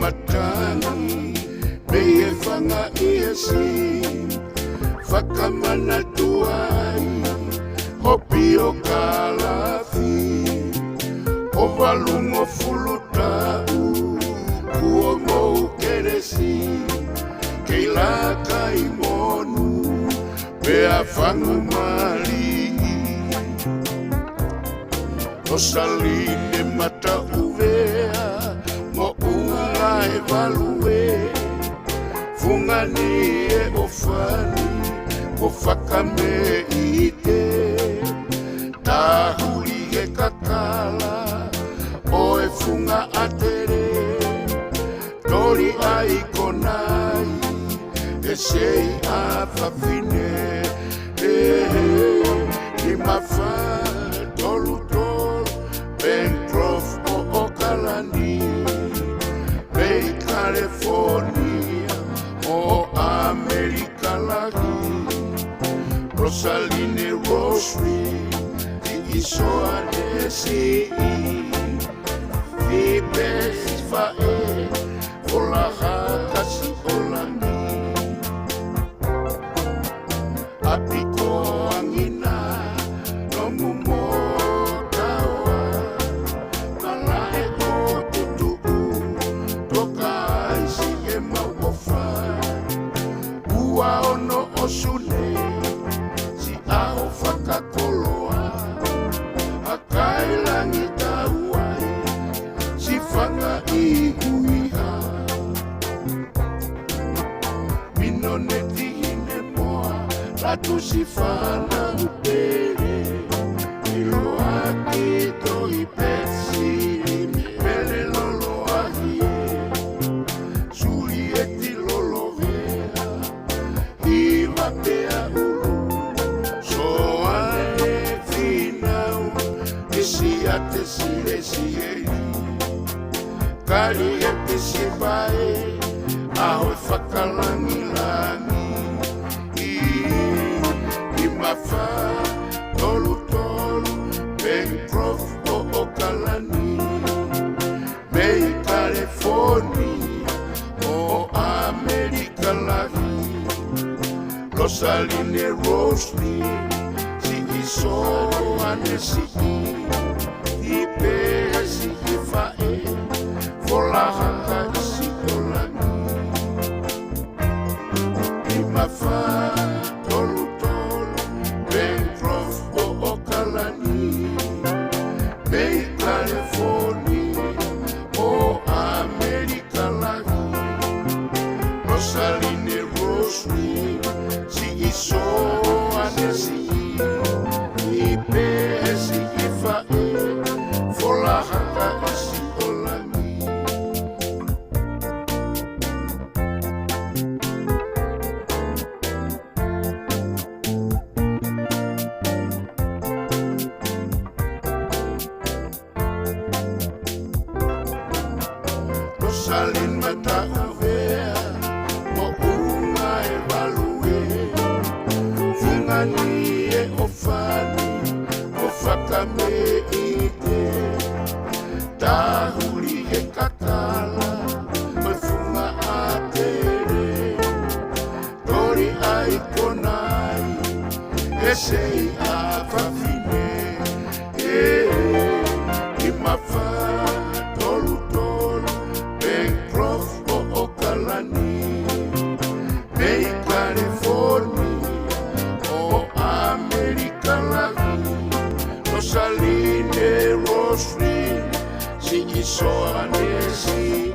matangi Meye fanga iesi Fakamana tuai Hopi o kalafi Ovalungo fulutau Kuomo keresi Keila kaimonu Bea fangu malingi Osaline mata uvea Mo unga e value Fungani e ofani Kofakame ite Tahuli e kakala Oe funga atere Tori ai konai Esei a fafine Ni mafa tolu tolu Pencroff o Okalani Bay California o America lagi Rosaline Rosary Di iso anesi Di best fae Olaha kasi olani Apiko angina Nomu mo tawa Malae o tutuku Toka isi e mauofa Ua ono osune Si ao fakakoloa Akai langi tauai Si fanga ihuiha Minoneti hine moa Latu si fana upere Iloaki to ipesi Pele lolo ahie Sulieti lolo vea Iwa pea ulu Soane finau Isi ate sire sieri Kari ete sibae Ahoe whakalangi langi I mafa tolu tolu Pencroff o Okalani Bay California o America lagi Rosaline Rosely Si iso anesi Ipe si ifae Volaha si olani Imafa tolu tolu Pencroff o Okalani Bay California o America lagi Rosaline Rosely Si iso anesi Ipe si ifae Volaha si olani Rosaline mata uvea Mo unga e value Fungani e ofani Ofakame ite Tahuli e kakala Mo funga atere Tori ai konai Esei a fafine Imafa tolu tolu Pencroff o Okalani Bay California o America lagi Rosaline Rosely Si iso anesi